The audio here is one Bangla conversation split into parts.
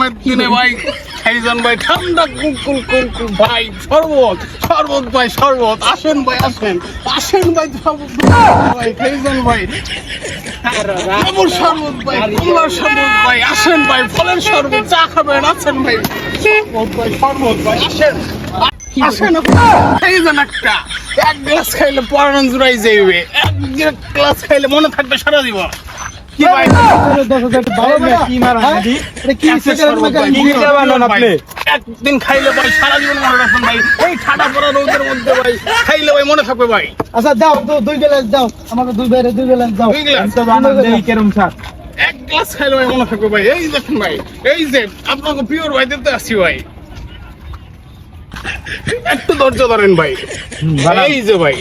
গরমের দিনে ভাই খাইজান ভাই ঠান্ডা কুল ভাই শরবত ভাই শরবত আসেন ভাই আসেন ভাই ভাই খাইজান ভাই লেবুর শরবত ভাই কলার শরবত ভাই আসেন ভাই ফলের শরবত চা খাবেন আসেন ভাই শরবত ভাই আসেন খাইজান একটা এক গ্লাস খাইলে পরাণ জুড়াই যাইবে এক গ্লাস খাইলে মনে থাকবে সারা জীবন কি ভাই একদিন খাইলে ভাই সারা জীবন মনে রাখবেন ভাই এই ঠাডা পড়া রোদের মধ্যে ভাই খাইলে ভাই মনে থাকবে ভাই আচ্ছা দাও দুই গ্লাস দাও আমাকে দুই গ্লাস দাও এক গ্লাস খাইলে ভাই মনে থাকবে ভাই এই দেখুন ভাই এই যে আপনাকে পিওর ভাই দিতে আসছি ভাই একটু ধৈর্য ধরেন ভাই এই যে ভাই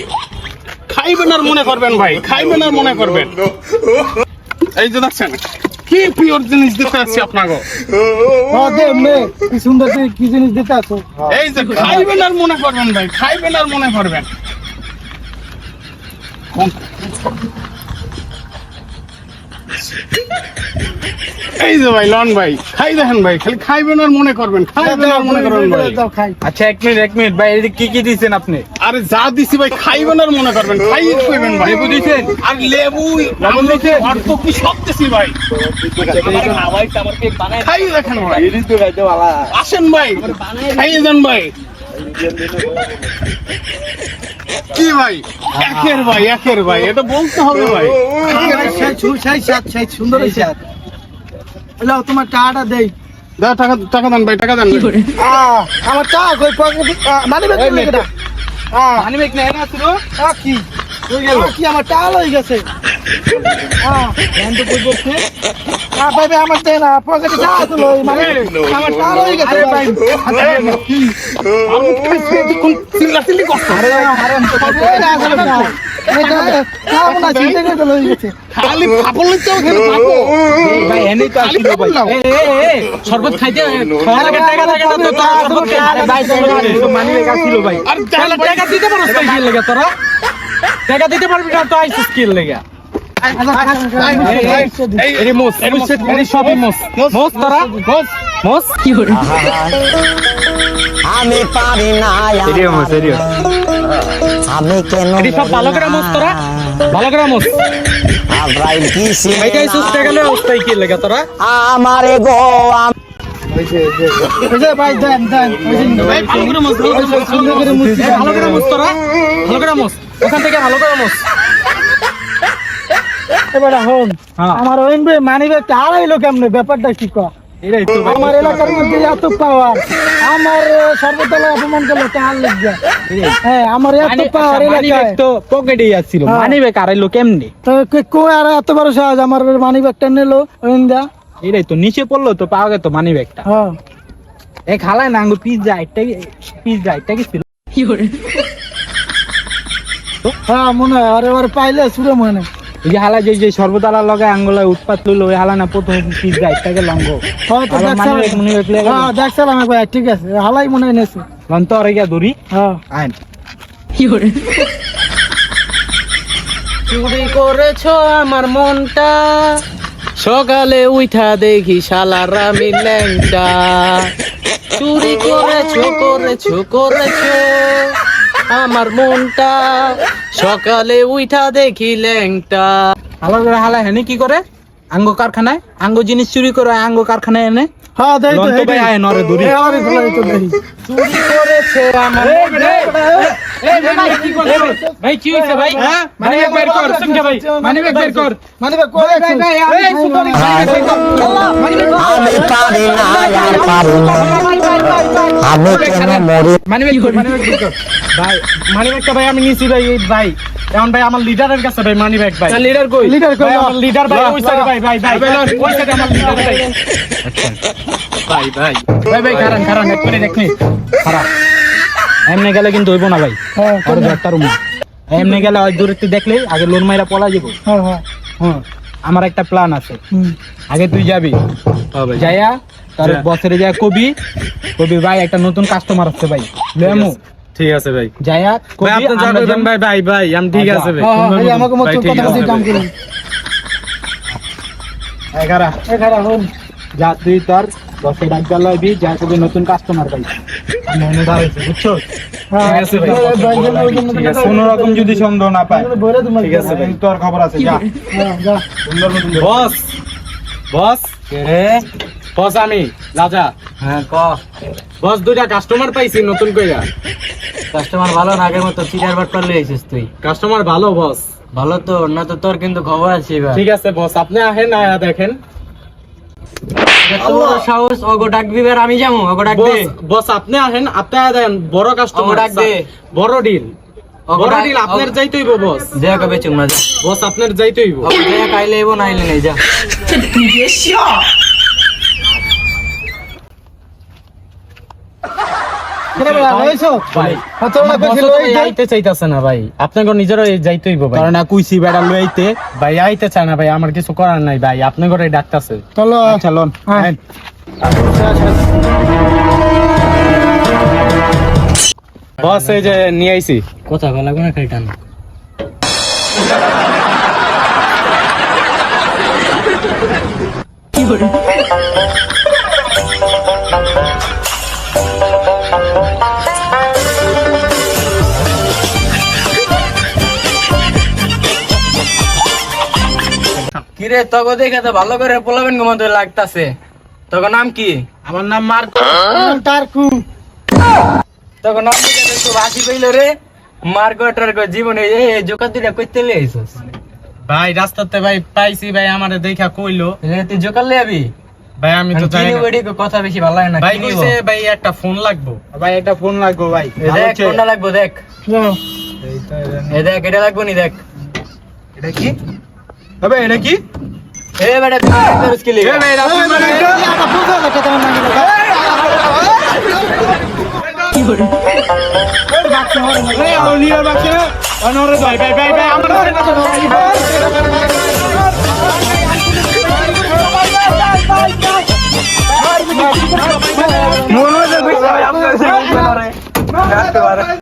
খাইবেন আর মনে করবেন ভাই খাইবেন আর মনে করবেন এই যে দেখছেন কি পিওর জিনিস দিতে আসছি আপনাকে কি সুন্দর কি জিনিস দিতে আছো এই যে খাইবেন আর মনে করবেন ভাই খাইবেন আর মনে করবেন এই যে ভাই লন ভাই খাই দেখেন ভাই খালি খাইবেন আর মনে করবেন খাইবেন আর মনে করবেন ভাই আচ্ছা এক মিনিট ভাই এদিকে কি দিচ্ছেন আপনি? আরে যা দিছি ভাই খাইবেন আর মনে করবেন খাই খাইবেন ভাই লেবু দিছেন আর লেবু লবণ দিছেন আর তো কি সব দিছি ভাই খাই দেখেন ভাই আসেন ভাই খাইয়ে যান ভাই কি ভাই একের ভাই এটা বলতে হবে ভাই সুন্দর তোমার টাকাটা দেই দাও টাকা দেন ভাই টাকা দেন আমার টাকা কই পকেটে মানে মানিব্যাগ নেই না তুই কি কি আমার টাকা লই গেছে ভাই আমার দেয় না পকেটে টাকা তো লই মানে আমার টাকা লই গেছে ভাই চিল্লাচিল্লি করছো খালি ফাপল নিতেও খেলে ফাপো ভাই এনে তো আসছিল ভাই শরবত খাইতে টাকা ভাই মানিব্যাগ আসছিল ভাই আর টাকা দিতে পারছ তাই কি লাগে তোরা টাকা দিতে পারবি না তো আইছিস কি লাগে এই মোস এই সবই মোস তোরা মোস কি করে আমি পারি না আমি কেন এই সব ভালো করে মোস তোরা ভালো করে মোস আব্রাইল কি এইটাই সুস্থ গেলে অবস্থায় কি লাগে তোরা আমারে গো ভাই দেন ভাই ভালো করে মত ভালো করে মোস তোরা ভালো করে মোস ওখান থেকে ভালো করে মোস এবারে হন আমার ওইন ভাই মানিব্যাগ হারাইলো কেমনে ব্যাপারটা কি কর এরাই তো আমার এলাকার মধ্যে এত পাওয়ার আমার সর্বতলা অপমান করলো টাল লেগে হ্যাঁ আমার এত পাওয়ার এলাকায় তো পকেটেই আসছিল মানিব্যাগ আড়াইলো কেমনে তো কই আর এত বড় সাহস আমার মানিব্যাগটা নিলো ওইন্দা এরাই তো নিচে পড়লো তো পাওয়া গেল মানিব্যাগটা হ্যাঁ এক হালায় না আঙ্গু পিজ্জা একটা কি ছিল হ্যাঁ মনে হয় আর এবার পাইলে সুরে মনে এই যে হালা যে সর্বদালা লগায় আঙ্গুলায় উৎপাত লইলো ওই হালা না প্রথম পিজ্জা একটাকে লঙ্গ হয়তো দেখছিলাম একবার ঠিক আছে হালাই মনে হয় নেছে লন্ত আর গিয়া দড়ি হ্যাঁ আইন চুরি করেছো আমার মনটা সকালে উঠা দেখি শালারা মিল্যাংটা চুরি করেছো আমার মনটা সকালে উঠা দেখি ল্যাংটা হালা হেনে কি করে আঙ্গ কারখানায় আঙ্গ জিনিস চুরি করে আঙ্গ কারখানায় এনে হ্যাঁ দেই তো লন্ত ভাই আয় নরে দড়ি আরে ফলাই তো দেই চুরি করেছে আমার ভাই কি হইছে ভাই মানিব্যাগ বের কর ভাই মানিব্যাগ বের কর মানিব্যাগ করে ভাই আমি পারি না আর পারি না আমি কেন মরি মানিব্যাগ বের কর ভাই মানিব্যাগটা ভাই আমি নিছি ভাই এই ভাই এখন ভাই আমার লিডারের কাছে ভাই মানিব্যাগ ভাই লিডার কই ভাই আমার লিডার ভাই ওই সাইডে ভাই ওই সাইডে আমার লিডার ভাই খারান এক মিনিট খারাপ এমনি গেলে কিন্তু হইব না ভাই একটা রুম এমনি গেলে ওই দূরত্বে দেখলে আগে লোন মাইরা পলা যাবো হ্যাঁ আমার একটা প্ল্যান আছে আগে তুই যাবি যাইয়া তার বছরে যা কবি ভাই একটা নতুন কাস্টমার আসছে ভাই লেমু ঠিক আছে ভাই যাইয়া ভাই আপনি যা করবেন ভাই আমি ঠিক আছে ভাই আমাকে মত কথা বলছি কাম করুন 11 হন যা তুই তোর বসে ডাক গেল যা কবি নতুন কাস্টমার পাই আমি এনে দাঁড়াইছি বুঝছো হ্যাঁ, ঠিক আছে ভাই। ভাই গেলে ওই জন্য ঠিক আছে, টাকা- কোনো রকম যদি সন্দেহ না পায় বইরে তোমার ঠিক আছে ভাই তোর খবর আছে যা হ্যাঁ, যা। সুন্দর মতন ধরে। বস বস বস আমি রাজা হ্যাঁ ক বস দুইটা কাস্টমার পাইছি নতুন কইরা কাস্টমার ভালো না আগের মতো চিটার বাট করলে আইছিস তুই কাস্টমার ভালো বস ভালো তো না তো তোর কিন্তু খবর আছে এবার ঠিক আছে বস আপনি আহেন আয়া দেখেন তোর সাহস ওগো ডাক দিবে আর আমি যাবো ওগো ডাক দে বস বস আপনি আহেন আপনি আয়া দেন বড় কাস্টমার ডাক দে। বড় ডিল ওগো বড় ডাক- ডিল আপনার যাইতে হইব বস দে কবে চুমনা যা বস আপনার যাইতে হইব ওগো দে কাইলে এবো নাইলে নাই যা কিরে ভাই, হয়েছো? ভাই কত টাকা বস ছিল তো এই যে? আইতে চাইতাছে না ভাই আপনাকে নিজেরও যাইতে হইব ভাই কারণ না কুইছি বেড়া লই আইতে ভাই আইতে চায় না ভাই আমার কিছু করার নাই ভাই আপনি ঘরে ডাকতাছে চলো আচ্ছা লোন হ্যাঁ। বস এই যে নিয়ে আইছি কথা বলা লাগবে না খালি টান কিরে তোকে দেখে তো ভালো করে পোলাবেন গো মতো লাগতাছে তোর নাম কি আমার নাম মার্ক টারকু তখন নাম দেখে তো খুব হাসি পেইল রে মার্কেটার জীবনে এই জোকার দুইটা কইতে লে আইছস ভাই রাস্তাতে ভাই পাইছি ভাই আমারে দেখা কইলো তুই জোকার লে আবি ভাই আমি তো জানি না। কথা বেশি ভালো লাগে না ভাই কি নিবো? কইছে ভাই একটা ফোন লাগবো ভাই একটা ফোন লাগবে ভাই এ ভালো দেখ হচ্ছে? কোনটা লাগবো দেখ যাও। এ দেখ এটা লাগবো নি দেখ এটা কি তবে এটা কি এ বেটা তুই কি করিস কি লিগা? ভাই রাসেল মানে এই, আমার 50,000 টাকা আমার নাকি দাও। ভাই আউলিয়া বাকি অনরে ভাই ভাই ভাই ভাই আমার